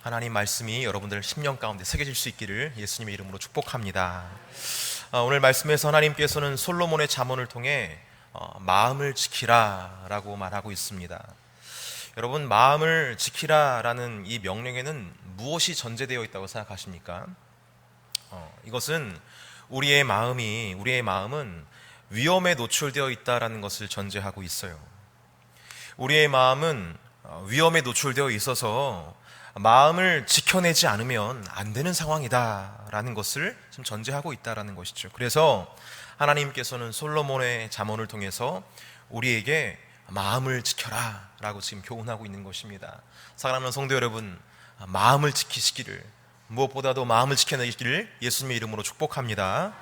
하나님 말씀이 여러분들 심령 가운데 새겨질 수 있기를 예수님의 이름으로 축복합니다. 오늘 말씀에서 하나님께서는 솔로몬의 잠언을 통해 마음을 지키라 라고 말하고 있습니다. 여러분, 마음을 지키라 라는 이 명령에는 무엇이 전제되어 있다고 생각하십니까? 이것은 우리의 마음은 위험에 노출되어 있다라는 것을 전제하고 있어요. 우리의 마음은 위험에 노출되어 있어서 마음을 지켜내지 않으면 안 되는 상황이다라는 것을 지금 전제하고 있다라는 것이죠. 그래서 하나님께서는 솔로몬의 잠언을 통해서 우리에게 마음을 지켜라 라고 지금 교훈하고 있는 것입니다. 사랑하는 성도 여러분, 마음을 지키시기를, 무엇보다도 마음을 지켜내기를 예수님의 이름으로 축복합니다.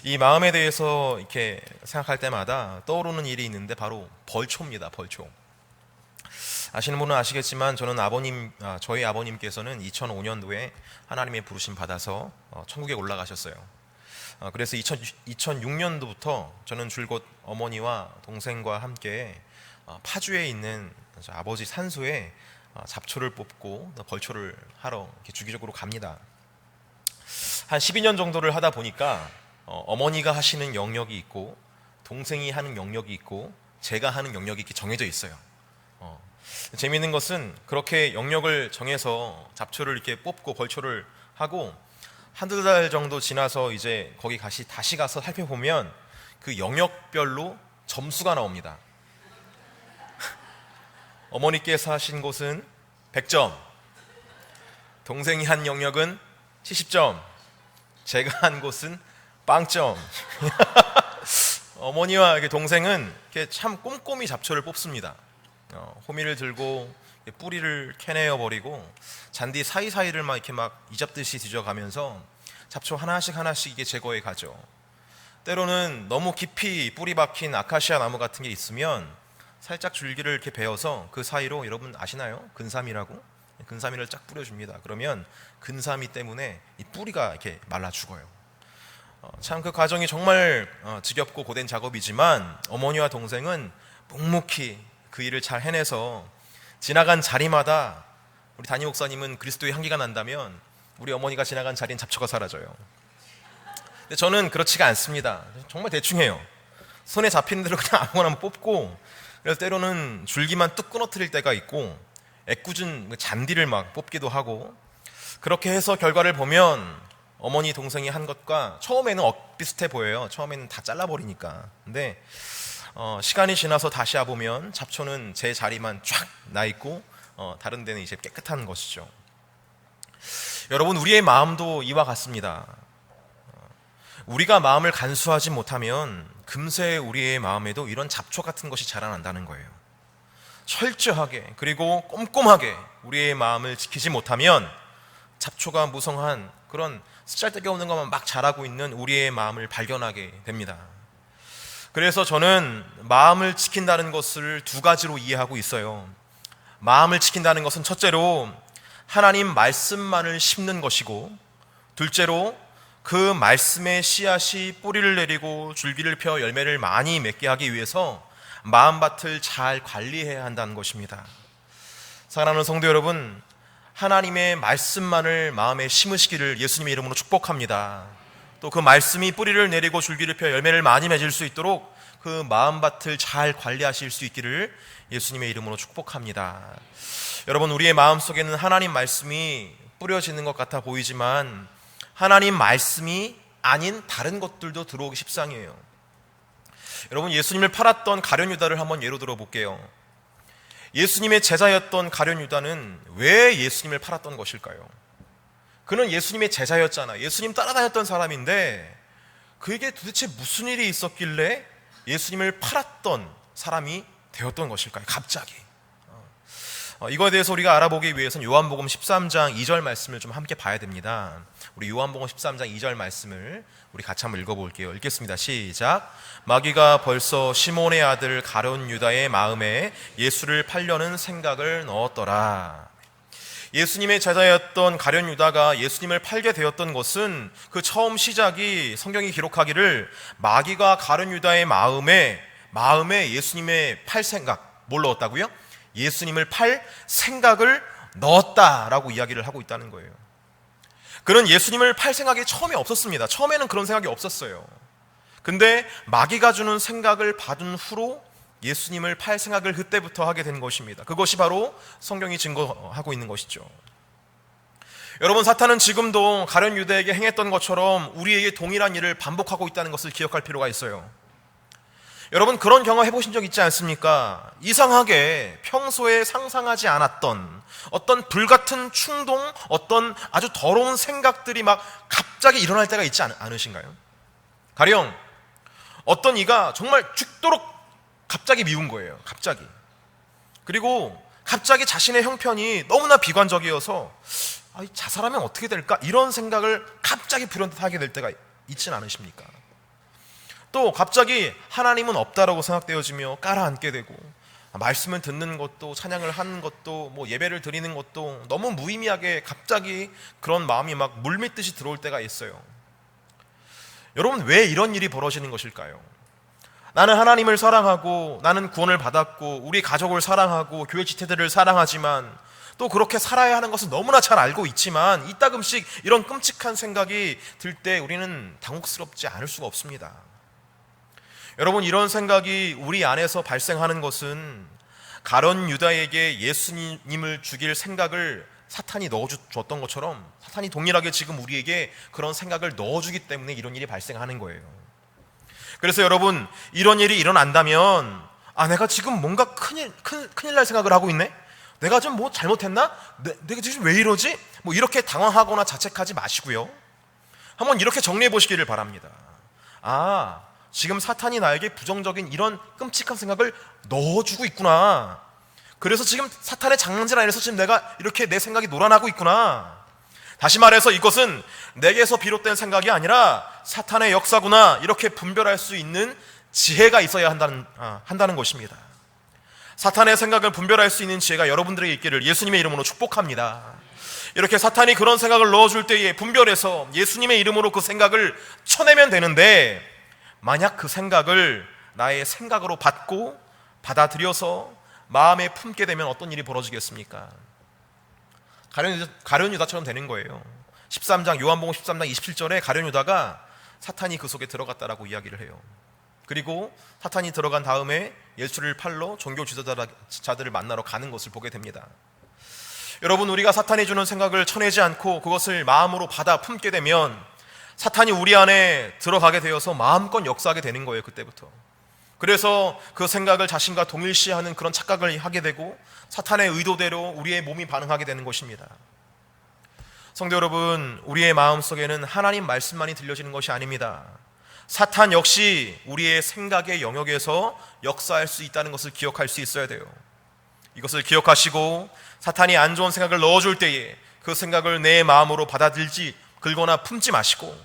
이 마음에 대해서 이렇게 생각할 때마다 떠오르는 일이 있는데 바로 벌초입니다. 벌초. 아시는 분은 아시겠지만 저희 아버님께서는 2005년도에 하나님의 부르심 받아서 천국에 올라가셨어요. 그래서 2006년도부터 저는 줄곧 어머니와 동생과 함께 파주에 있는 아버지 산소에 잡초를 뽑고 벌초를 하러 이렇게 주기적으로 갑니다. 한 12년 정도를 하다 보니까 어머니가 하시는 영역이 있고 동생이 하는 영역이 있고 제가 하는 영역이 이렇게 정해져 있어요. 재미있는 것은 그렇게 영역을 정해서 잡초를 이렇게 뽑고 벌초를 하고 한두 달 정도 지나서 이제 거기 다시 가서 살펴보면 그 영역별로 점수가 나옵니다. 어머니께서 하신 곳은 100점, 동생이 한 영역은 70점, 제가 한 곳은 0점. 어머니와 동생은 이렇게 참 꼼꼼히 잡초를 뽑습니다. 호미를 들고 뿌리를 캐내어 버리고 잔디 사이사이를 이렇게 이잡듯이 뒤져가면서 잡초 하나씩 이게 제거해 가죠. 때로는 너무 깊이 뿌리 박힌 아카시아 나무 같은 게 있으면 살짝 줄기를 이렇게 베어서 그 사이로, 여러분 아시나요? 근사미라고? 근사미를 쫙 뿌려줍니다. 그러면 근사미 때문에 이 뿌리가 이렇게 말라 죽어요. 참 그 과정이 정말 지겹고 고된 작업이지만 어머니와 동생은 묵묵히 그 일을 잘 해내서 지나간 자리마다, 우리 담임 목사님은 그리스도의 향기가 난다면 우리 어머니가 지나간 자리는 잡초가 사라져요. 근데 저는 그렇지가 않습니다. 정말 대충 해요. 손에 잡히는 대로 그냥 아무거나 한번 뽑고, 그래서 때로는 줄기만 뚝 끊어뜨릴 때가 있고 애꿎은 잔디를 뽑기도 하고, 그렇게 해서 결과를 보면 어머니 동생이 한 것과 처음에는 엇비슷해 보여요. 처음에는 다 잘라버리니까. 근데 시간이 지나서 다시 와보면 잡초는 제 자리만 쫙 나있고 다른 데는 이제 깨끗한 것이죠. 여러분, 우리의 마음도 이와 같습니다. 우리가 마음을 간수하지 못하면 금세 우리의 마음에도 이런 잡초 같은 것이 자라난다는 거예요. 철저하게 그리고 꼼꼼하게 우리의 마음을 지키지 못하면 잡초가 무성한 그런 쓰잘데기 없는 것만 막 자라고 있는 우리의 마음을 발견하게 됩니다. 그래서 저는 마음을 지킨다는 것을 두 가지로 이해하고 있어요. 마음을 지킨다는 것은 첫째로 하나님 말씀만을 심는 것이고, 둘째로 그 말씀의 씨앗이 뿌리를 내리고 줄기를 펴 열매를 많이 맺게 하기 위해서 마음밭을 잘 관리해야 한다는 것입니다. 사랑하는 성도 여러분, 하나님의 말씀만을 마음에 심으시기를 예수님의 이름으로 축복합니다. 또 그 말씀이 뿌리를 내리고 줄기를 펴 열매를 많이 맺을 수 있도록 그 마음밭을 잘 관리하실 수 있기를 예수님의 이름으로 축복합니다. 여러분, 우리의 마음속에는 하나님 말씀이 뿌려지는 것 같아 보이지만 하나님 말씀이 아닌 다른 것들도 들어오기 십상이에요. 여러분, 예수님을 팔았던 가룟 유다를 한번 예로 들어볼게요. 예수님의 제자였던 가룟 유다는 왜 예수님을 팔았던 것일까요? 그는 예수님의 제자였잖아요. 예수님 따라다녔던 사람인데 그에게 도대체 무슨 일이 있었길래 예수님을 팔았던 사람이 되었던 것일까요? 갑자기. 이거에 대해서 우리가 알아보기 위해서는 요한복음 13장 2절 말씀을 좀 함께 봐야 됩니다. 우리 요한복음 13장 2절 말씀을 우리 같이 한번 읽어볼게요. 읽겠습니다. 시작. 마귀가 벌써 시몬의 아들 가룟 유다의 마음에 예수를 팔려는 생각을 넣었더라. 예수님의 제자였던 가룟 유다가 예수님을 팔게 되었던 것은 그 처음 시작이 성경이 기록하기를 마귀가 가룟 유다의 마음에 예수님의 팔 생각, 뭘 넣었다고요? 예수님을 팔 생각을 넣었다라고 이야기를 하고 있다는 거예요. 그는 예수님을 팔 생각이 처음에 없었습니다. 처음에는 그런 생각이 없었어요. 근데 마귀가 주는 생각을 받은 후로 예수님을 팔 생각을 그때부터 하게 된 것입니다. 그것이 바로 성경이 증거하고 있는 것이죠. 여러분, 사탄은 지금도 가룟 유다에게 행했던 것처럼 우리에게 동일한 일을 반복하고 있다는 것을 기억할 필요가 있어요. 여러분, 그런 경험 해보신 적 있지 않습니까? 이상하게 평소에 상상하지 않았던 어떤 불같은 충동, 어떤 아주 더러운 생각들이 막 갑자기 일어날 때가 있지 않으신가요? 가령 어떤 이가 정말 죽도록 갑자기 미운 거예요. 갑자기. 그리고 갑자기 자신의 형편이 너무나 비관적이어서 자살하면 어떻게 될까? 이런 생각을 갑자기 불현듯하게 될 때가 있지는 않으십니까? 또 갑자기 하나님은 없다라고 생각되어지며 깔아앉게 되고, 말씀을 듣는 것도, 찬양을 하는 것도, 예배를 드리는 것도 너무 무의미하게 갑자기 그런 마음이 막 물밀듯이 들어올 때가 있어요. 여러분, 왜 이런 일이 벌어지는 것일까요? 나는 하나님을 사랑하고, 나는 구원을 받았고, 우리 가족을 사랑하고, 교회 지체들을 사랑하지만, 또 그렇게 살아야 하는 것은 너무나 잘 알고 있지만 이따금씩 이런 끔찍한 생각이 들 때 우리는 당혹스럽지 않을 수가 없습니다. 여러분, 이런 생각이 우리 안에서 발생하는 것은 가룟 유다에게 예수님을 죽일 생각을 사탄이 넣어줬던 것처럼 사탄이 동일하게 지금 우리에게 그런 생각을 넣어주기 때문에 이런 일이 발생하는 거예요. 그래서 여러분, 이런 일이 일어난다면 내가 지금 뭔가 큰일 날 생각을 하고 있네? 내가 좀 잘못했나? 내가 지금 왜 이러지? 이렇게 당황하거나 자책하지 마시고요. 한번 이렇게 정리해 보시기를 바랍니다. 지금 사탄이 나에게 부정적인 이런 끔찍한 생각을 넣어주고 있구나. 그래서 지금 사탄의 장난질 안에서 지금 내가 이렇게 내 생각이 놀아나고 있구나. 다시 말해서 이것은 내게서 비롯된 생각이 아니라 사탄의 역사구나. 이렇게 분별할 수 있는 지혜가 있어야 한다는 것입니다. 사탄의 생각을 분별할 수 있는 지혜가 여러분들에게 있기를 예수님의 이름으로 축복합니다. 이렇게 사탄이 그런 생각을 넣어줄 때에 분별해서 예수님의 이름으로 그 생각을 쳐내면 되는데, 만약 그 생각을 나의 생각으로 받고 받아들여서 마음에 품게 되면 어떤 일이 벌어지겠습니까? 가룟 유다처럼 되는 거예요. 13장 요한복음 13장 27절에 가룟 유다가 사탄이 그 속에 들어갔다라고 이야기를 해요. 그리고 사탄이 들어간 다음에 예수를 팔러 종교 지도자들을 만나러 가는 것을 보게 됩니다. 여러분, 우리가 사탄이 주는 생각을 쳐내지 않고 그것을 마음으로 받아 품게 되면 사탄이 우리 안에 들어가게 되어서 마음껏 역사하게 되는 거예요. 그때부터. 그래서 그 생각을 자신과 동일시하는 그런 착각을 하게 되고 사탄의 의도대로 우리의 몸이 반응하게 되는 것입니다. 성도 여러분, 우리의 마음속에는 하나님 말씀만이 들려지는 것이 아닙니다. 사탄 역시 우리의 생각의 영역에서 역사할 수 있다는 것을 기억할 수 있어야 돼요. 이것을 기억하시고 사탄이 안 좋은 생각을 넣어줄 때에 그 생각을 내 마음으로 받아들지 긁거나 품지 마시고,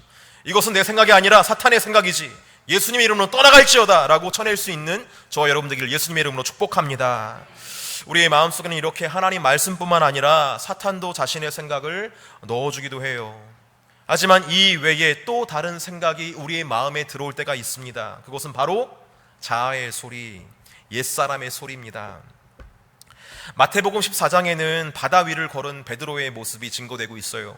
이것은 내 생각이 아니라 사탄의 생각이지, 예수님의 이름으로 떠나갈지어다 라고 쳐낼 수 있는 저와 여러분 되기를 예수님의 이름으로 축복합니다. 우리의 마음속에는 이렇게 하나님 말씀뿐만 아니라 사탄도 자신의 생각을 넣어주기도 해요. 하지만 이 외에 또 다른 생각이 우리의 마음에 들어올 때가 있습니다. 그것은 바로 자아의 소리, 옛사람의 소리입니다. 마태복음 14장에는 바다 위를 걸은 베드로의 모습이 증거되고 있어요.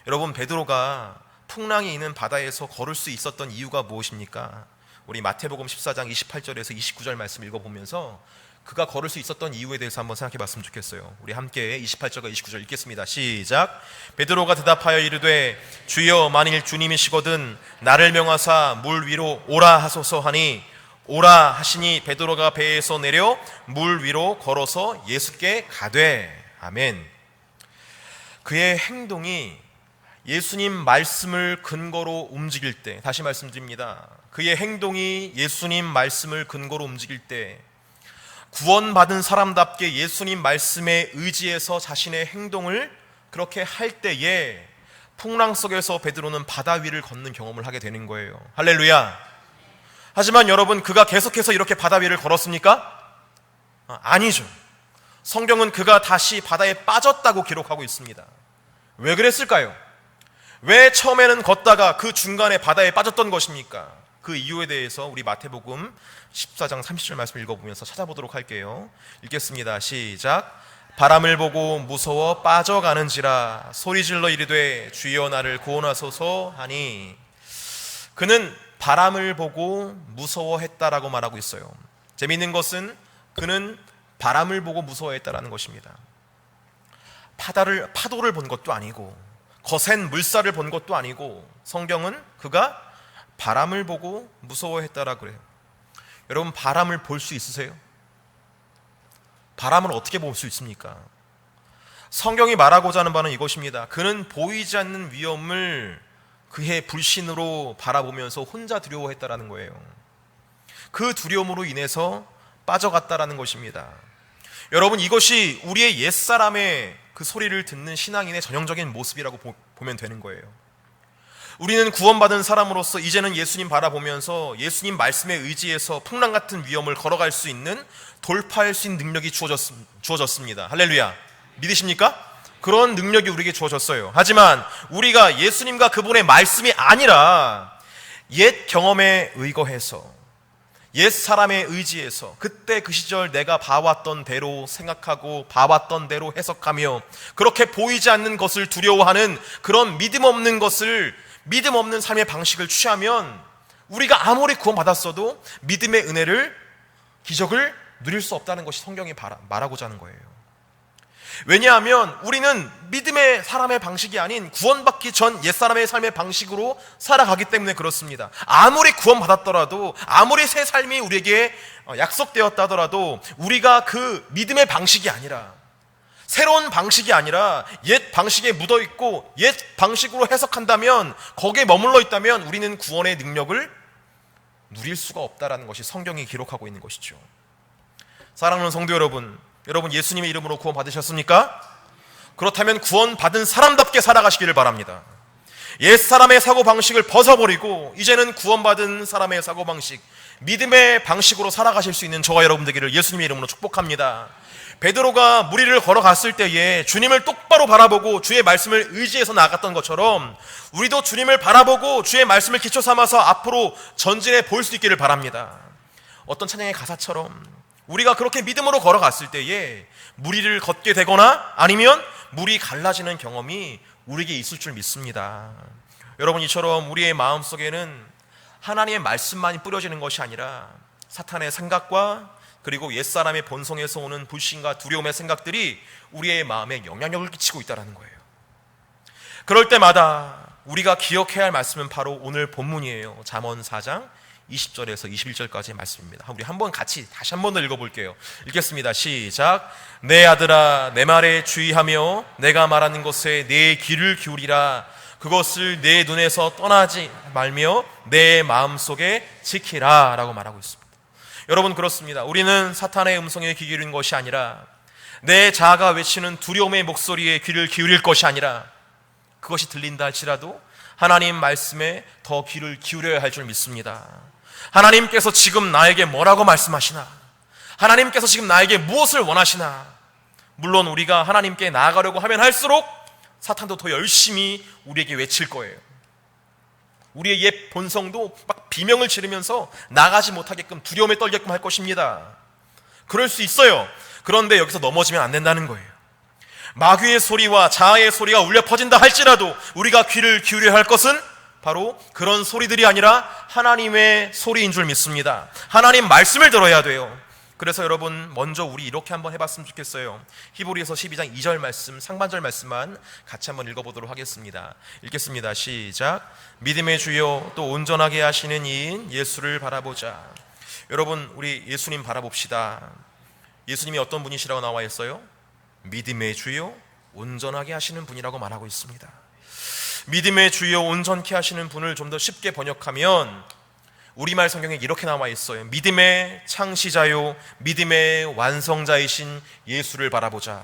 여러분, 베드로가 풍랑이 있는 바다에서 걸을 수 있었던 이유가 무엇입니까? 우리 마태복음 14장 28절에서 29절 말씀 읽어보면서 그가 걸을 수 있었던 이유에 대해서 한번 생각해 봤으면 좋겠어요. 우리 함께 28절과 29절 읽겠습니다. 시작. 베드로가 대답하여 이르되 주여, 만일 주님이시거든 나를 명하사 물 위로 오라 하소서 하니, 오라 하시니 베드로가 배에서 내려 물 위로 걸어서 예수께 가되. 아멘. 그의 행동이 예수님 말씀을 근거로 움직일 때, 다시 말씀드립니다. 그의 행동이 예수님 말씀을 근거로 움직일 때, 구원받은 사람답게 예수님 말씀에 의지해서 자신의 행동을 그렇게 할 때에 풍랑 속에서 베드로는 바다 위를 걷는 경험을 하게 되는 거예요. 할렐루야. 하지만 여러분, 그가 계속해서 이렇게 바다 위를 걸었습니까? 아니죠. 성경은 그가 다시 바다에 빠졌다고 기록하고 있습니다. 왜 그랬을까요? 왜 처음에는 걷다가 그 중간에 바다에 빠졌던 것입니까? 그 이유에 대해서 우리 마태복음 14장 30절 말씀 읽어보면서 찾아보도록 할게요. 읽겠습니다. 시작. 바람을 보고 무서워 빠져가는지라 소리질러 이르되 주여 나를 구원하소서 하니, 그는 바람을 보고 무서워했다라고 말하고 있어요. 재미있는 것은 그는 바람을 보고 무서워했다라는 것입니다. 파도를 본 것도 아니고 거센 물살을 본 것도 아니고 성경은 그가 바람을 보고 무서워했다라고 그래요. 여러분, 바람을 볼 수 있으세요? 바람을 어떻게 볼 수 있습니까? 성경이 말하고자 하는 바는 이것입니다. 그는 보이지 않는 위험을 그의 불신으로 바라보면서 혼자 두려워했다라는 거예요. 그 두려움으로 인해서 빠져갔다라는 것입니다. 여러분, 이것이 우리의 옛사람의 그 소리를 듣는 신앙인의 전형적인 모습이라고 보면 되는 거예요. 우리는 구원받은 사람으로서 이제는 예수님 바라보면서 예수님 말씀에 의지해서 풍랑 같은 위험을 걸어갈 수 있는, 돌파할 수 있는 능력이 주어졌습니다. 할렐루야. 믿으십니까? 그런 능력이 우리에게 주어졌어요. 하지만 우리가 예수님과 그분의 말씀이 아니라 옛 경험에 의거해서, 옛 사람의 의지에서, 그때 그 시절 내가 봐왔던 대로 생각하고 봐왔던 대로 해석하며 그렇게 보이지 않는 것을 두려워하는 그런 믿음 없는 삶의 방식을 취하면 우리가 아무리 구원받았어도 믿음의 은혜를, 기적을 누릴 수 없다는 것이 성경이 말하고자 하는 거예요. 왜냐하면 우리는 믿음의 사람의 방식이 아닌 구원받기 전 옛사람의 삶의 방식으로 살아가기 때문에 그렇습니다. 아무리 구원받았더라도, 아무리 새 삶이 우리에게 약속되었다 하더라도 우리가 그 믿음의 방식이 아니라, 새로운 방식이 아니라 옛 방식에 묻어있고 옛 방식으로 해석한다면, 거기에 머물러 있다면 우리는 구원의 능력을 누릴 수가 없다라는 것이 성경이 기록하고 있는 것이죠. 사랑하는 성도 여러분, 예수님의 이름으로 구원 받으셨습니까? 그렇다면 구원 받은 사람답게 살아가시기를 바랍니다. 옛사람의 사고방식을 벗어버리고 이제는 구원받은 사람의 사고방식, 믿음의 방식으로 살아가실 수 있는 저와 여러분 되기를 예수님의 이름으로 축복합니다. 베드로가 무리를 걸어갔을 때에 주님을 똑바로 바라보고 주의 말씀을 의지해서 나아갔던 것처럼 우리도 주님을 바라보고 주의 말씀을 기초 삼아서 앞으로 전진해 볼 수 있기를 바랍니다. 어떤 찬양의 가사처럼 우리가 그렇게 믿음으로 걸어갔을 때에 무리를 걷게 되거나 아니면 물이 갈라지는 경험이 우리에게 있을 줄 믿습니다. 여러분, 이처럼 우리의 마음속에는 하나님의 말씀만이 뿌려지는 것이 아니라 사탄의 생각과 그리고 옛사람의 본성에서 오는 불신과 두려움의 생각들이 우리의 마음에 영향력을 끼치고 있다는 거예요. 그럴 때마다 우리가 기억해야 할 말씀은 바로 오늘 본문이에요. 잠언 4장 20절에서 21절까지의 말씀입니다. 우리 한번 같이 다시 한 번 더 읽어볼게요. 읽겠습니다. 시작. 내 아들아, 내 말에 주의하며 내가 말하는 것에 내 귀를 기울이라. 그것을 내 눈에서 떠나지 말며 내 마음속에 지키라 라고 말하고 있습니다. 여러분, 그렇습니다. 우리는 사탄의 음성에 귀 기울인 것이 아니라, 내 자아가 외치는 두려움의 목소리에 귀를 기울일 것이 아니라, 그것이 들린다 할지라도 하나님 말씀에 더 귀를 기울여야 할 줄 믿습니다. 하나님께서 지금 나에게 뭐라고 말씀하시나? 하나님께서 지금 나에게 무엇을 원하시나? 물론 우리가 하나님께 나아가려고 하면 할수록 사탄도 더 열심히 우리에게 외칠 거예요. 우리의 옛 본성도 막 비명을 지르면서 나가지 못하게끔, 두려움에 떨게끔 할 것입니다. 그럴 수 있어요. 그런데 여기서 넘어지면 안 된다는 거예요. 마귀의 소리와 자아의 소리가 울려 퍼진다 할지라도 우리가 귀를 기울여야 할 것은 바로 그런 소리들이 아니라 하나님의 소리인 줄 믿습니다. 하나님 말씀을 들어야 돼요. 그래서 여러분, 먼저 우리 이렇게 한번 해봤으면 좋겠어요. 히브리서 12장 2절 말씀, 상반절 말씀만 같이 한번 읽어보도록 하겠습니다. 읽겠습니다. 시작. 믿음의 주여 또 온전하게 하시는 이인 예수를 바라보자. 여러분, 우리 예수님 바라봅시다. 예수님이 어떤 분이시라고 나와 있어요? 믿음의 주여 온전하게 하시는 분이라고 말하고 있습니다. 믿음의 주여 온전케 하시는 분을 좀 더 쉽게 번역하면 우리말 성경에 이렇게 나와 있어요. 믿음의 창시자요 믿음의 완성자이신 예수를 바라보자.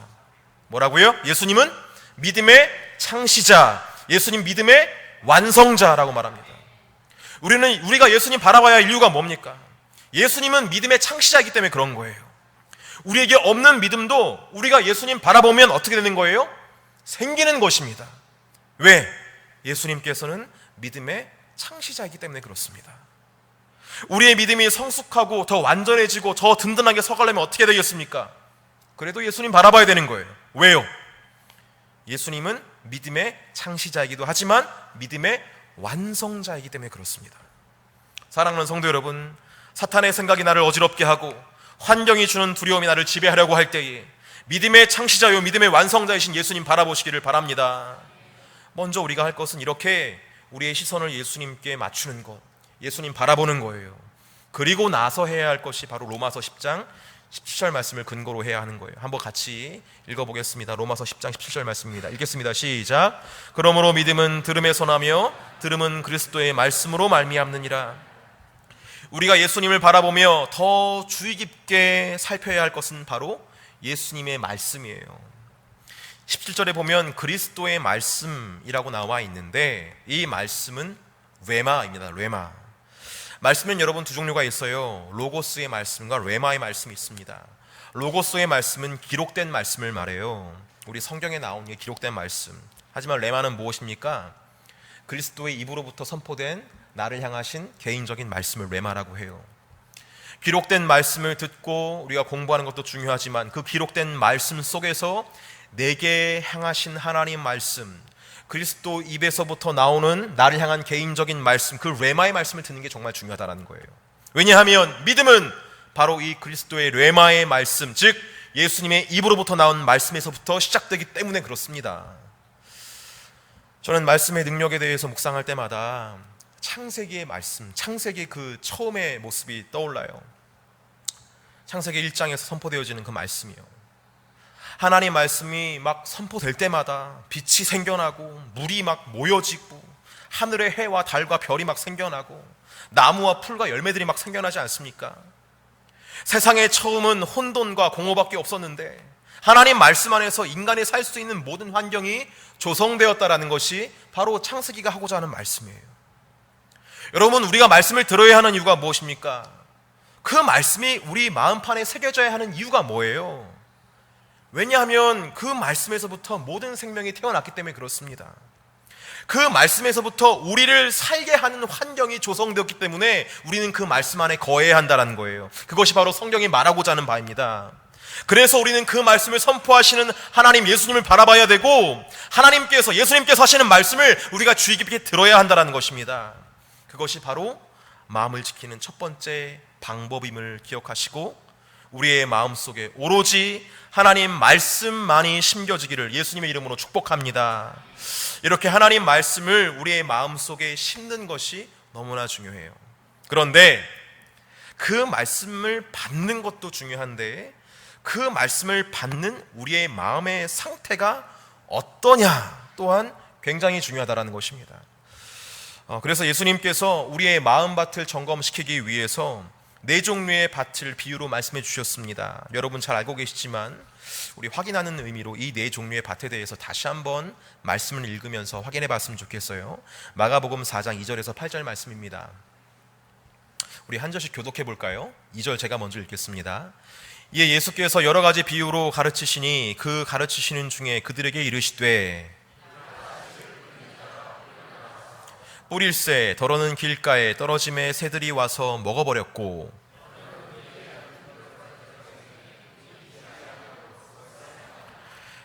뭐라고요? 예수님은 믿음의 창시자, 예수님 믿음의 완성자라고 말합니다. 우리가 예수님 바라봐야 할 이유가 뭡니까? 예수님은 믿음의 창시자이기 때문에 그런 거예요. 우리에게 없는 믿음도 우리가 예수님 바라보면 어떻게 되는 거예요? 생기는 것입니다. 왜? 예수님께서는 믿음의 창시자이기 때문에 그렇습니다. 우리의 믿음이 성숙하고 더 완전해지고 더 든든하게 서가려면 어떻게 되겠습니까? 그래도 예수님 바라봐야 되는 거예요. 왜요? 예수님은 믿음의 창시자이기도 하지만 믿음의 완성자이기 때문에 그렇습니다. 사랑하는 성도 여러분, 사탄의 생각이 나를 어지럽게 하고 환경이 주는 두려움이 나를 지배하려고 할 때에 믿음의 창시자요 믿음의 완성자이신 예수님 바라보시기를 바랍니다. 먼저 우리가 할 것은 이렇게 우리의 시선을 예수님께 맞추는 것, 예수님 바라보는 거예요. 그리고 나서 해야 할 것이 바로 로마서 10장 17절 말씀을 근거로 해야 하는 거예요. 한번 같이 읽어보겠습니다. 로마서 10장 17절 말씀입니다. 읽겠습니다. 시작. 그러므로 믿음은 들음에서 나며 들음은 그리스도의 말씀으로 말미암느니라. 우리가 예수님을 바라보며 더 주의 깊게 살펴야 할 것은 바로 예수님의 말씀이에요. 17절에 보면 그리스도의 말씀이라고 나와 있는데 이 말씀은 레마입니다. 레마. 말씀은 여러분 두 종류가 있어요. 로고스의 말씀과 레마의 말씀이 있습니다. 로고스의 말씀은 기록된 말씀을 말해요. 우리 성경에 나온 게 기록된 말씀. 하지만 레마는 무엇입니까? 그리스도의 입으로부터 선포된 나를 향하신 개인적인 말씀을 레마라고 해요. 기록된 말씀을 듣고 우리가 공부하는 것도 중요하지만 그 기록된 말씀 속에서 내게 향하신 하나님 말씀, 그리스도 입에서부터 나오는 나를 향한 개인적인 말씀, 그 레마의 말씀을 듣는 게 정말 중요하다는 거예요. 왜냐하면 믿음은 바로 이 그리스도의 레마의 말씀, 즉 예수님의 입으로부터 나온 말씀에서부터 시작되기 때문에 그렇습니다. 저는 말씀의 능력에 대해서 묵상할 때마다 창세기의 말씀, 창세기의 그 처음의 모습이 떠올라요. 창세기 1장에서 선포되어지는 그 말씀이요. 하나님 말씀이 막 선포될 때마다 빛이 생겨나고 물이 막 모여지고 하늘의 해와 달과 별이 막 생겨나고 나무와 풀과 열매들이 막 생겨나지 않습니까? 세상의 처음은 혼돈과 공허밖에 없었는데 하나님 말씀 안에서 인간이 살 수 있는 모든 환경이 조성되었다라는 것이 바로 창세기가 하고자 하는 말씀이에요. 여러분, 우리가 말씀을 들어야 하는 이유가 무엇입니까? 그 말씀이 우리 마음판에 새겨져야 하는 이유가 뭐예요? 왜냐하면 그 말씀에서부터 모든 생명이 태어났기 때문에 그렇습니다. 그 말씀에서부터 우리를 살게 하는 환경이 조성되었기 때문에 우리는 그 말씀 안에 거해야 한다는 거예요. 그것이 바로 성경이 말하고자 하는 바입니다. 그래서 우리는 그 말씀을 선포하시는 하나님 예수님을 바라봐야 되고 하나님께서 예수님께서 하시는 말씀을 우리가 주의 깊게 들어야 한다는 것입니다. 그것이 바로 마음을 지키는 첫 번째 방법임을 기억하시고 우리의 마음속에 오로지 하나님 말씀만이 심겨지기를 예수님의 이름으로 축복합니다. 이렇게 하나님 말씀을 우리의 마음속에 심는 것이 너무나 중요해요. 그런데 그 말씀을 받는 것도 중요한데 그 말씀을 받는 우리의 마음의 상태가 어떠냐 또한 굉장히 중요하다는 것입니다. 그래서 예수님께서 우리의 마음밭을 점검시키기 위해서 4종류의 밭을 비유로 말씀해 주셨습니다. 여러분 잘 알고 계시지만 우리 확인하는 의미로 이 4종류의 밭에 대해서 다시 한번 말씀을 읽으면서 확인해 봤으면 좋겠어요. 마가복음 4장 2절에서 8절 말씀입니다. 우리 한 절씩 교독해 볼까요? 2절 제가 먼저 읽겠습니다. 이에 예수께서 여러 가지 비유로 가르치시니 그 가르치시는 중에 그들에게 이르시되 뿌릴새 더러는 길가에 떨어짐에 새들이 와서 먹어버렸고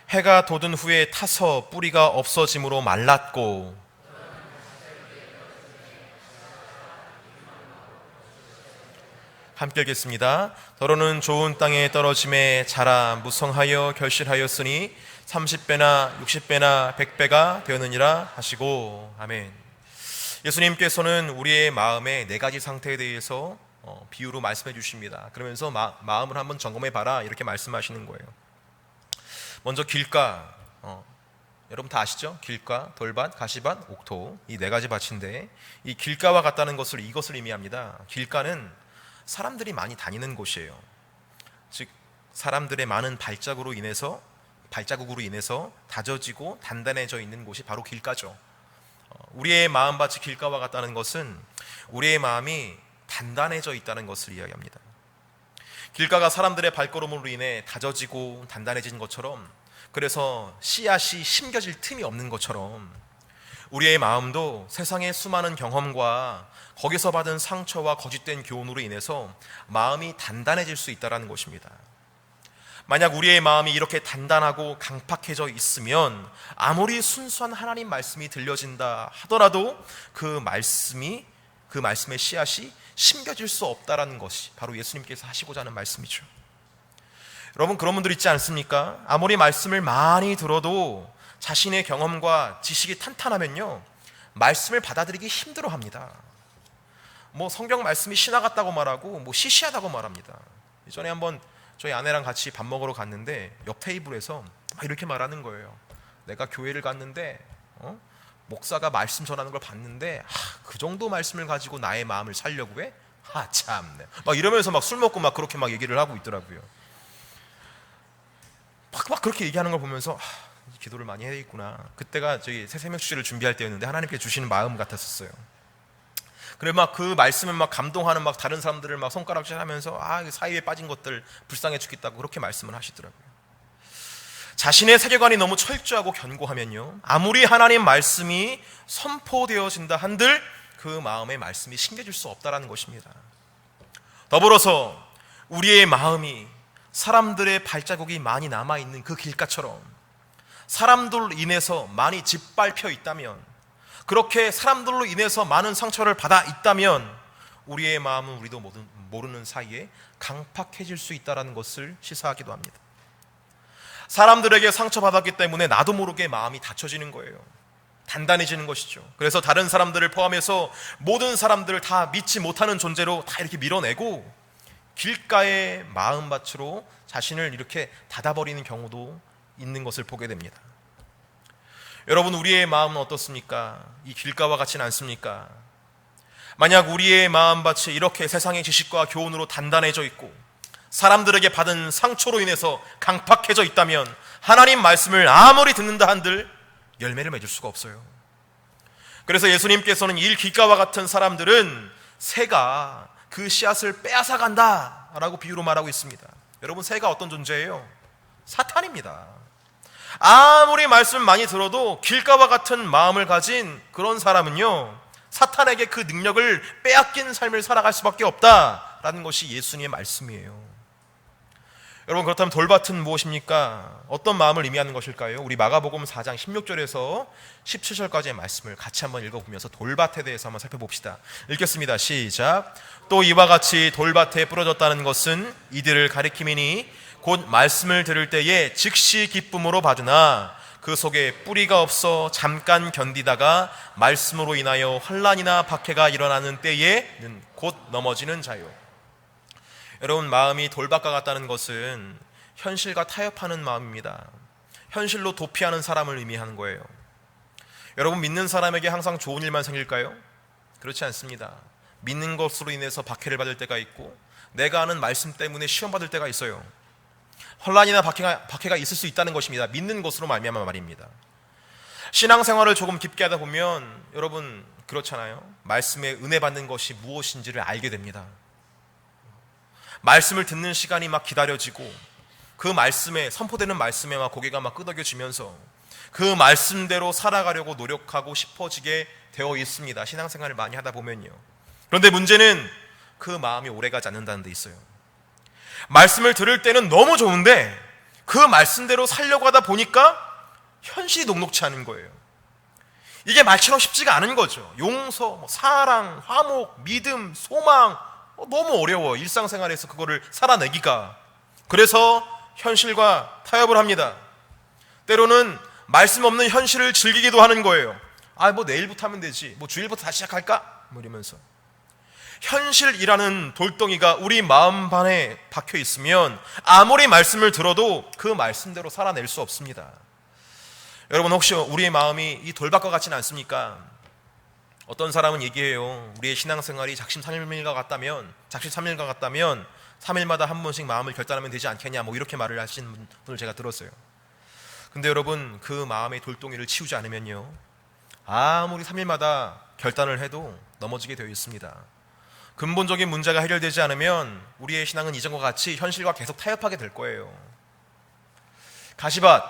해가 돋은 후에 타서 뿌리가 없어짐으로 말랐고 함께 읽겠습니다. 더러는 좋은 땅에 떨어짐에 자라 무성하여 결실하였으니 30배나 60배나 100배가 되었느니라 하시고 아멘. 예수님께서는 우리의 마음의 4가지 상태에 대해서 비유로 말씀해 주십니다. 그러면서 마음을 한번 점검해 봐라 이렇게 말씀하시는 거예요. 먼저 길가, 여러분 다 아시죠? 길가, 돌밭, 가시밭, 옥토 이 4가지 밭인데 이 길가와 같다는 것을 이것을 의미합니다. 길가는 사람들이 많이 다니는 곳이에요. 즉 사람들의 많은 발자국으로 인해서 다져지고 단단해져 있는 곳이 바로 길가죠. 우리의 마음밭이 길가와 같다는 것은 우리의 마음이 단단해져 있다는 것을 이야기합니다. 길가가 사람들의 발걸음으로 인해 다져지고 단단해진 것처럼, 그래서 씨앗이 심겨질 틈이 없는 것처럼 우리의 마음도 세상의 수많은 경험과 거기서 받은 상처와 거짓된 교훈으로 인해서 마음이 단단해질 수 있다는 것입니다. 만약 우리의 마음이 이렇게 단단하고 강팍해져 있으면 아무리 순수한 하나님 말씀이 들려진다 하더라도 그 말씀의 씨앗이 심겨질 수 없다라는 것이 바로 예수님께서 하시고자 하는 말씀이죠. 여러분, 그런 분들 있지 않습니까? 아무리 말씀을 많이 들어도 자신의 경험과 지식이 탄탄하면요, 말씀을 받아들이기 힘들어합니다. 성경 말씀이 신화 같다고 말하고 시시하다고 말합니다. 예전에 한번 저희 아내랑 같이 밥 먹으러 갔는데 옆 테이블에서 이렇게 말하는 거예요. 내가 교회를 갔는데 목사가 말씀 전하는 걸 봤는데 그 정도 말씀을 가지고 나의 마음을 살려고 해? 참네. 이러면서 술 먹고 그렇게 얘기를 하고 있더라고요. 그렇게 얘기하는 걸 보면서 기도를 많이 해야겠구나. 그때가 저희 새새벽 주제를 준비할 때였는데 하나님께 주시는 마음 같았었어요. 그래 그 말씀을 감동하는 다른 사람들을 손가락질하면서 사이에 빠진 것들 불쌍해 죽겠다고 그렇게 말씀을 하시더라고요. 자신의 세계관이 너무 철저하고 견고하면요, 아무리 하나님 말씀이 선포되어진다 한들 그 마음의 말씀이 심겨질 수 없다라는 것입니다. 더불어서 우리의 마음이 사람들의 발자국이 많이 남아있는 그 길가처럼 사람들로 인해서 많이 짓밟혀 있다면, 그렇게 사람들로 인해서 많은 상처를 받아 있다면 우리의 마음은 우리도 모르는 사이에 강팍해질 수 있다는 것을 시사하기도 합니다. 사람들에게 상처받았기 때문에 나도 모르게 마음이 닫혀지는 거예요. 단단해지는 것이죠. 그래서 다른 사람들을 포함해서 모든 사람들을 다 믿지 못하는 존재로 다 이렇게 밀어내고 길가의 마음밭으로 자신을 이렇게 닫아버리는 경우도 있는 것을 보게 됩니다. 여러분, 우리의 마음은 어떻습니까? 이 길가와 같지는 않습니까? 만약 우리의 마음밭이 이렇게 세상의 지식과 교훈으로 단단해져 있고 사람들에게 받은 상처로 인해서 강팍해져 있다면 하나님 말씀을 아무리 듣는다 한들 열매를 맺을 수가 없어요. 그래서 예수님께서는 이 길가와 같은 사람들은 새가 그 씨앗을 빼앗아 간다 라고 비유로 말하고 있습니다. 여러분, 새가 어떤 존재예요? 사탄입니다. 아무리 말씀 많이 들어도 길가와 같은 마음을 가진 그런 사람은요, 사탄에게 그 능력을 빼앗긴 삶을 살아갈 수밖에 없다라는 것이 예수님의 말씀이에요. 여러분, 그렇다면 돌밭은 무엇입니까? 어떤 마음을 의미하는 것일까요? 우리 마가복음 4장 16절에서 17절까지의 말씀을 같이 한번 읽어보면서 돌밭에 대해서 한번 살펴봅시다. 읽겠습니다. 시작. 또 이와 같이 돌밭에 부러졌다는 것은 이들을 가리킴이니 곧 말씀을 들을 때에 즉시 기쁨으로 받으나 그 속에 뿌리가 없어 잠깐 견디다가 말씀으로 인하여 환난이나 박해가 일어나는 때에는 곧 넘어지는 자요. 여러분, 마음이 돌밭과 같다는 것은 현실과 타협하는 마음입니다. 현실로 도피하는 사람을 의미하는 거예요. 여러분, 믿는 사람에게 항상 좋은 일만 생길까요? 그렇지 않습니다. 믿는 것으로 인해서 박해를 받을 때가 있고 내가 아는 말씀 때문에 시험 받을 때가 있어요. 혼란이나 박해가 있을 수 있다는 것입니다. 믿는 것으로 말미암아 말입니다. 신앙생활을 조금 깊게 하다 보면 여러분 그렇잖아요. 말씀에 은혜 받는 것이 무엇인지를 알게 됩니다. 말씀을 듣는 시간이 기다려지고 그 말씀에 선포되는 말씀에 고개가 끄덕여지면서 그 말씀대로 살아가려고 노력하고 싶어지게 되어 있습니다. 신앙생활을 많이 하다 보면요. 그런데 문제는 그 마음이 오래가지 않는다는 데 있어요. 말씀을 들을 때는 너무 좋은데 그 말씀대로 살려고 하다 보니까 현실이 녹록치 않은 거예요. 이게 말처럼 쉽지가 않은 거죠. 용서, 사랑, 화목, 믿음, 소망 너무 어려워. 일상생활에서 그거를 살아내기가. 그래서 현실과 타협을 합니다. 때로는 말씀 없는 현실을 즐기기도 하는 거예요. 내일부터 하면 되지. 주일부터 다시 시작할까? 이러면서 현실이라는 돌덩이가 우리 마음반에 박혀 있으면 아무리 말씀을 들어도 그 말씀대로 살아낼 수 없습니다. 여러분, 혹시 우리의 마음이 이 돌밭과 같지는 않습니까? 어떤 사람은 얘기해요. 우리의 신앙생활이 작심삼일과 같다면 3일마다 한 번씩 마음을 결단하면 되지 않겠냐 이렇게 말을 하시는 분을 제가 들었어요. 근데 여러분, 그 마음의 돌덩이를 치우지 않으면요, 아무리 3일마다 결단을 해도 넘어지게 되어 있습니다. 근본적인 문제가 해결되지 않으면 우리의 신앙은 이전과 같이 현실과 계속 타협하게 될 거예요. 가시밭,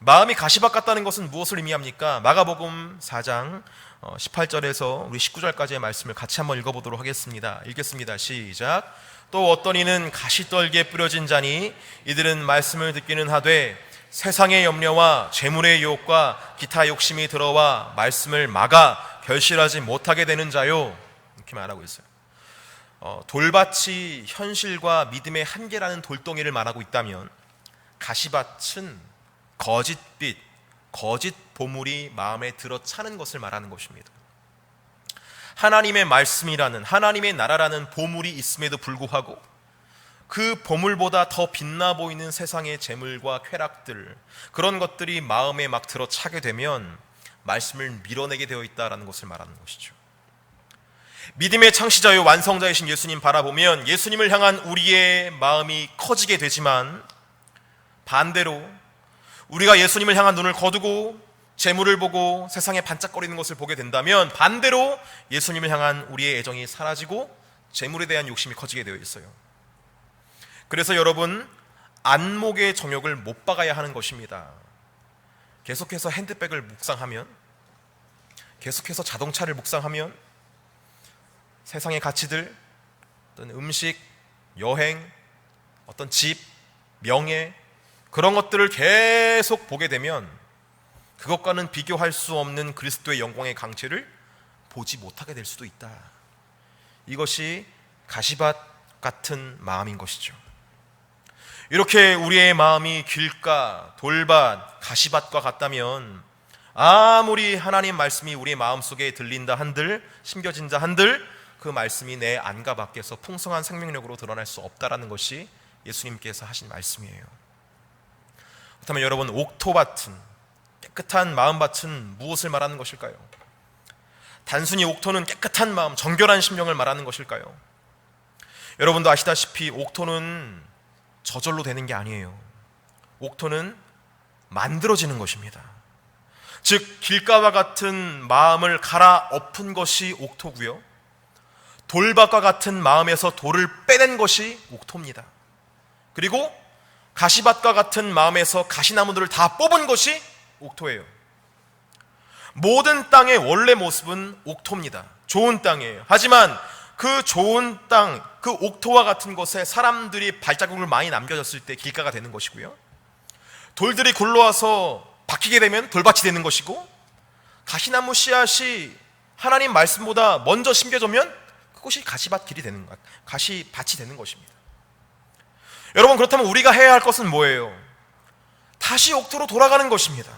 마음이 가시밭 같다는 것은 무엇을 의미합니까? 마가복음 4장 18절에서 우리 19절까지의 말씀을 같이 한번 읽어보도록 하겠습니다. 읽겠습니다. 시작. 또 어떤 이는 가시떨기에 뿌려진 자니 이들은 말씀을 듣기는 하되 세상의 염려와 재물의 유혹과 기타 욕심이 들어와 말씀을 막아 결실하지 못하게 되는 자요. 이렇게 말하고 있어요. 돌밭이 현실과 믿음의 한계라는 돌덩이를 말하고 있다면, 가시밭은 거짓빛, 거짓 보물이 마음에 들어차는 것을 말하는 것입니다. 하나님의 말씀이라는, 하나님의 나라라는 보물이 있음에도 불구하고 그 보물보다 더 빛나 보이는 세상의 재물과 쾌락들, 그런 것들이 마음에 막 들어차게 되면 말씀을 밀어내게 되어 있다는 것을 말하는 것이죠. 믿음의 창시자요 완성자이신 예수님 바라보면 예수님을 향한 우리의 마음이 커지게 되지만, 반대로 우리가 예수님을 향한 눈을 거두고 재물을 보고 세상에 반짝거리는 것을 보게 된다면, 반대로 예수님을 향한 우리의 애정이 사라지고 재물에 대한 욕심이 커지게 되어 있어요. 그래서 여러분, 안목의 정욕을 못 박아야 하는 것입니다. 계속해서 핸드백을 묵상하면, 계속해서 자동차를 묵상하면 세상의 가치들, 어떤 음식, 여행, 어떤 집, 명예, 그런 것들을 계속 보게 되면 그것과는 비교할 수 없는 그리스도의 영광의 강체를 보지 못하게 될 수도 있다. 이것이 가시밭 같은 마음인 것이죠. 이렇게 우리의 마음이 길가, 돌밭, 가시밭과 같다면 아무리 하나님 말씀이 우리의 마음속에 들린다 한들, 심겨진다 한들 그 말씀이 내 안과 밖에서 풍성한 생명력으로 드러날 수 없다라는 것이 예수님께서 하신 말씀이에요. 그렇다면 여러분, 옥토밭은, 깨끗한 마음밭은 무엇을 말하는 것일까요? 단순히 옥토는 깨끗한 마음, 정결한 심령을 말하는 것일까요? 여러분도 아시다시피 옥토는 저절로 되는 게 아니에요. 옥토는 만들어지는 것입니다. 즉, 길가와 같은 마음을 갈아엎은 것이 옥토고요, 돌밭과 같은 마음에서 돌을 빼낸 것이 옥토입니다. 그리고 가시밭과 같은 마음에서 가시나무들을 다 뽑은 것이 옥토예요. 모든 땅의 원래 모습은 옥토입니다. 좋은 땅이에요. 하지만 그 좋은 땅, 그 옥토와 같은 곳에 사람들이 발자국을 많이 남겨졌을 때 길가가 되는 것이고요, 돌들이 굴러와서 박히게 되면 돌밭이 되는 것이고, 가시나무 씨앗이 하나님 말씀보다 먼저 심겨지면 그것이 가시밭 길이 되는 것, 가시밭이 되는 것입니다. 여러분, 그렇다면 우리가 해야 할 것은 뭐예요? 다시 옥토로 돌아가는 것입니다.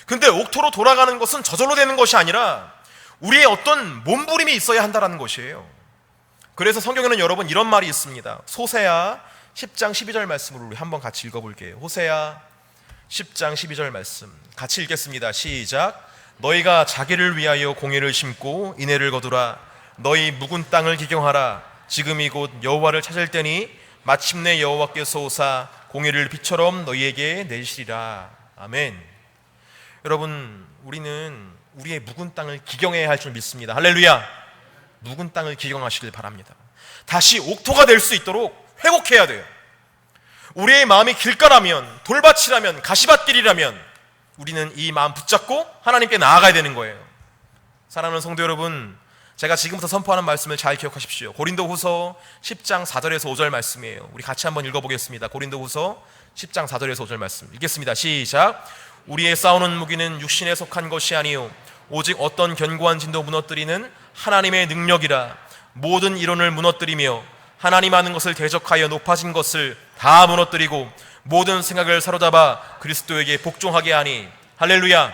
근데 옥토로 돌아가는 것은 저절로 되는 것이 아니라 우리의 어떤 몸부림이 있어야 한다는 것이에요. 그래서 성경에는 여러분 이런 말이 있습니다. 호세아 10장 12절 말씀을 우리 한번 같이 읽어볼게요. 호세아 10장 12절 말씀 같이 읽겠습니다. 시작. 너희가 자기를 위하여 공의를 심고 인애를 거두라. 너희 묵은 땅을 기경하라. 지금이 곧 여호와를 찾을 때니 마침내 여호와께서 오사 공의를 빛처럼 너희에게 내리시리라. 아멘. 여러분, 우리는 우리의 묵은 땅을 기경해야 할 줄 믿습니다. 할렐루야. 묵은 땅을 기경하시길 바랍니다. 다시 옥토가 될 수 있도록 회복해야 돼요. 우리의 마음이 길가라면, 돌밭이라면, 가시밭길이라면 우리는 이 마음 붙잡고 하나님께 나아가야 되는 거예요. 사랑하는 성도 여러분, 제가 지금부터 선포하는 말씀을 잘 기억하십시오. 고린도후서 10장 4절에서 5절 말씀이에요. 우리 같이 한번 읽어보겠습니다. 고린도후서 10장 4절에서 5절 말씀 읽겠습니다. 시작. 우리의 싸우는 무기는 육신에 속한 것이 아니요 오직 어떤 견고한 진도 무너뜨리는 하나님의 능력이라. 모든 이론을 무너뜨리며 하나님 하는 것을 대적하여 높아진 것을 다 무너뜨리고 모든 생각을 사로잡아 그리스도에게 복종하게 하니. 할렐루야.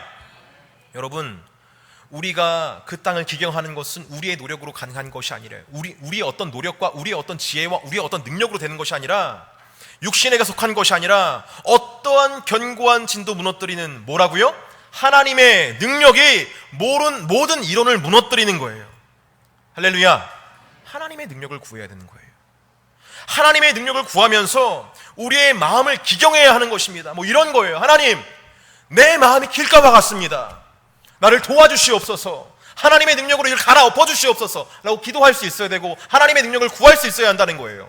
여러분, 우리가 그 땅을 기경하는 것은 우리의 노력으로 가능한 것이 아니라, 우리의 어떤 노력과 우리의 어떤 지혜와 우리의 어떤 능력으로 되는 것이 아니라, 육신에게 속한 것이 아니라 어떠한 견고한 진도 무너뜨리는 뭐라고요? 하나님의 능력이 모든 이론을 무너뜨리는 거예요. 할렐루야. 하나님의 능력을 구해야 되는 거예요. 하나님의 능력을 구하면서 우리의 마음을 기경해야 하는 것입니다. 뭐 이런 거예요. 하나님, 내 마음이 길가와 같습니다. 나를 도와주시옵소서. 하나님의 능력으로 이를 갈아엎어 주시옵소서 라고 기도할 수 있어야 되고, 하나님의 능력을 구할 수 있어야 한다는 거예요.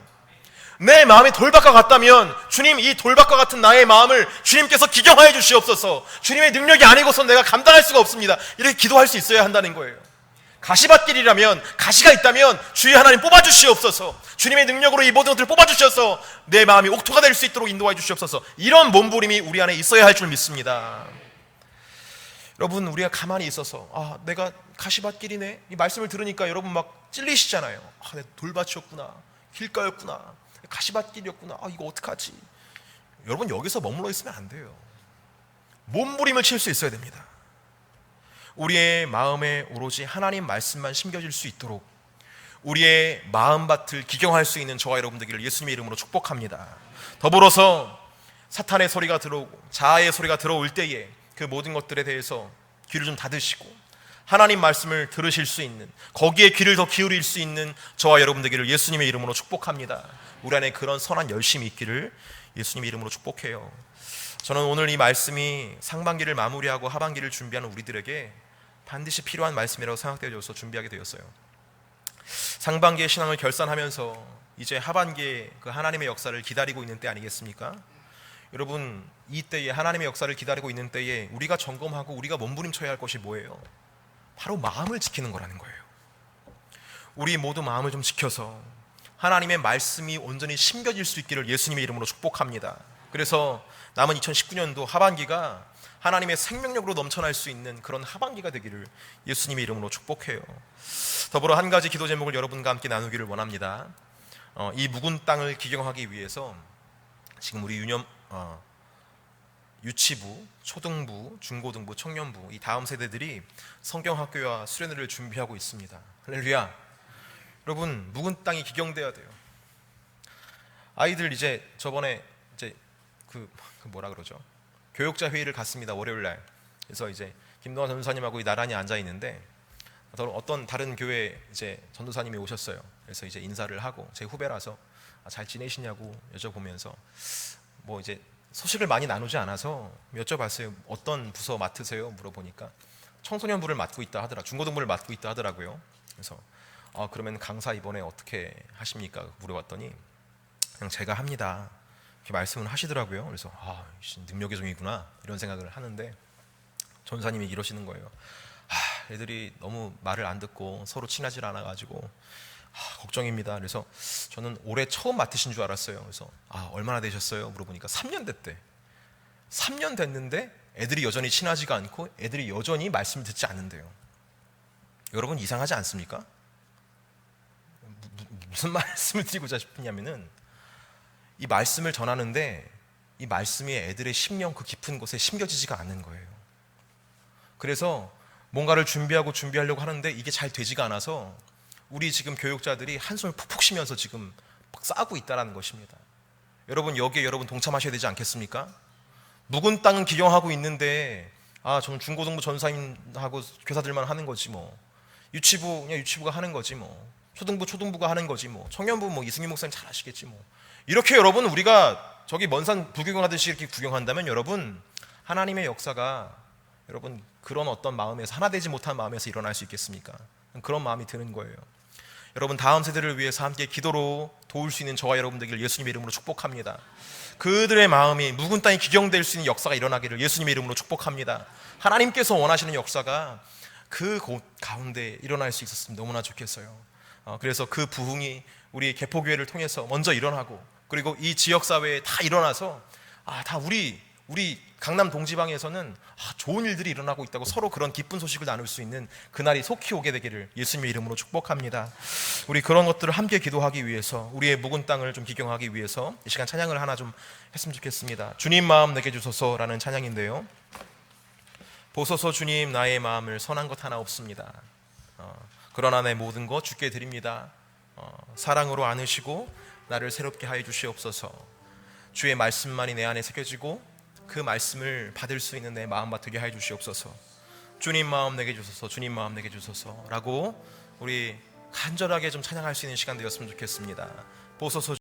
내 마음이 돌밭과 같다면 주님, 이 돌밭과 같은 나의 마음을 주님께서 기경하여 주시옵소서. 주님의 능력이 아니고선 내가 감당할 수가 없습니다. 이렇게 기도할 수 있어야 한다는 거예요. 가시밭길이라면, 가시가 있다면 주의 하나님 뽑아주시옵소서. 주님의 능력으로 이 모든 것들을 뽑아주셔서 내 마음이 옥토가 될 수 있도록 인도하여 주시옵소서. 이런 몸부림이 우리 안에 있어야 할 줄 믿습니다. 여러분, 우리가 가만히 있어서 내가 가시밭길이네, 이 말씀을 들으니까 여러분 막 찔리시잖아요. 내 돌밭이었구나, 길가였구나, 가시밭길이었구나, 이거 어떡하지? 여러분, 여기서 머물러 있으면 안 돼요. 몸부림을 칠 수 있어야 됩니다. 우리의 마음에 오로지 하나님 말씀만 심겨질 수 있도록 우리의 마음밭을 기경할 수 있는 저와 여러분 되기를 예수님의 이름으로 축복합니다. 더불어서 사탄의 소리가 들어오고 자아의 소리가 들어올 때에 그 모든 것들에 대해서 귀를 좀 닫으시고 하나님 말씀을 들으실 수 있는, 거기에 귀를 더 기울일 수 있는 저와 여러분 되기를 예수님의 이름으로 축복합니다. 우리 안에 그런 선한 열심이 있기를 예수님의 이름으로 축복해요. 저는 오늘 이 말씀이 상반기를 마무리하고 하반기를 준비하는 우리들에게 반드시 필요한 말씀이라고 생각되어져서 준비하게 되었어요. 상반기의 신앙을 결산하면서 이제 하반기에 그 하나님의 역사를 기다리고 있는 때 아니겠습니까? 여러분, 이 때에, 하나님의 역사를 기다리고 있는 때에 우리가 점검하고 우리가 몸부림쳐야 할 것이 뭐예요? 바로 마음을 지키는 거라는 거예요. 우리 모두 마음을 좀 지켜서 하나님의 말씀이 온전히 심겨질 수 있기를 예수님의 이름으로 축복합니다. 그래서 남은 2019년도 하반기가 하나님의 생명력으로 넘쳐날 수 있는 그런 하반기가 되기를 예수님의 이름으로 축복해요. 더불어 한 가지 기도 제목을 여러분과 함께 나누기를 원합니다. 이 묵은 땅을 기경하기 위해서 지금 우리 유치부, 초등부, 중고등부, 청년부 이 다음 세대들이 성경학교와 수련회를 준비하고 있습니다. 할렐루야. 여러분, 묵은 땅이 기경돼야 돼요. 아이들 이제 저번에 이제 그 뭐라 그러죠? 교육자 회의를 갔습니다. 월요일 날. 그래서 이제 김동환 전도사님하고 나란히 앉아 있는데 어떤 다른 교회 이제 전도사님이 오셨어요. 그래서 이제 인사를 하고 제 후배라서 잘 지내시냐고 여쭤보면서 뭐 이제 소식을 많이 나누지 않아서 여쭤봤어요. 어떤 부서 맡으세요? 물어보니까 청소년부를 맡고 있다 하더라. 중고등부를 맡고 있다 하더라고요. 그래서 그러면 강사 이번에 어떻게 하십니까? 물어봤더니 그냥 제가 합니다. 이렇게 말씀을 하시더라고요. 그래서 능력의 종이구나 이런 생각을 하는데 전사님이 이러시는 거예요. 애들이 너무 말을 안 듣고 서로 친하지 않아가지고 걱정입니다. 그래서 저는 올해 처음 맡으신 줄 알았어요. 그래서 얼마나 되셨어요? 물어보니까 3년 됐대. 3년 됐는데 애들이 여전히 친하지가 않고 애들이 여전히 말씀을 듣지 않는데요. 여러분, 이상하지 않습니까? 무슨 말씀을 드리고자 싶으냐면은 이 말씀을 전하는데 이 말씀이 애들의 심령 그 깊은 곳에 심겨지지가 않는 거예요. 그래서 뭔가를 준비하려고 하는데 이게 잘 되지가 않아서 우리 지금 교육자들이 한숨을 푹푹 쉬면서 지금 막 싸우고 있다는 것입니다. 여러분, 여기에 여러분 동참하셔야 되지 않겠습니까? 묵은 땅은 기경하고 있는데 저는 중고등부 전사님하고 교사들만 하는 거지 뭐, 유치부 그냥 유치부가 하는 거지 뭐, 초등부가 하는 거지 뭐, 청년부 뭐 이승윤 목사님 잘 아시겠지 뭐. 이렇게 여러분, 우리가 저기 먼 산 불구경하듯이 이렇게 구경한다면 여러분, 하나님의 역사가 여러분 그런 어떤 마음에서, 하나 되지 못한 마음에서 일어날 수 있겠습니까? 그런 마음이 드는 거예요. 여러분, 다음 세대를 위해서 함께 기도로 도울 수 있는 저와 여러분 되기를 예수님의 이름으로 축복합니다. 그들의 마음이 묵은 땅에 기경될 수 있는 역사가 일어나기를 예수님의 이름으로 축복합니다. 하나님께서 원하시는 역사가 그 곳 가운데 일어날 수 있었으면 너무나 좋겠어요. 그래서 그 부흥이 우리 개포교회를 통해서 먼저 일어나고, 그리고 이 지역사회에 다 일어나서 다 우리 강남 동지방에서는 좋은 일들이 일어나고 있다고 서로 그런 기쁜 소식을 나눌 수 있는 그날이 속히 오게 되기를 예수님의 이름으로 축복합니다. 우리 그런 것들을 함께 기도하기 위해서, 우리의 묵은 땅을 좀 기경하기 위해서 이 시간 찬양을 하나 좀 했으면 좋겠습니다. 주님 마음 내게 주소서라는 찬양인데요, 보소서 주님 나의 마음을 선한 것 하나 없습니다. 그러나 내 모든 것 주께 드립니다. 사랑으로 안으시고 나를 새롭게 하여 주시옵소서. 주의 말씀만이 내 안에 새겨지고 그 말씀을 받을 수 있는 내 마음밭 되게 하여 주시옵소서. 주님 마음 내게 주소서, 주님 마음 내게 주소서 라고 우리 간절하게 좀 찬양할 수 있는 시간 되었으면 좋겠습니다. 보소서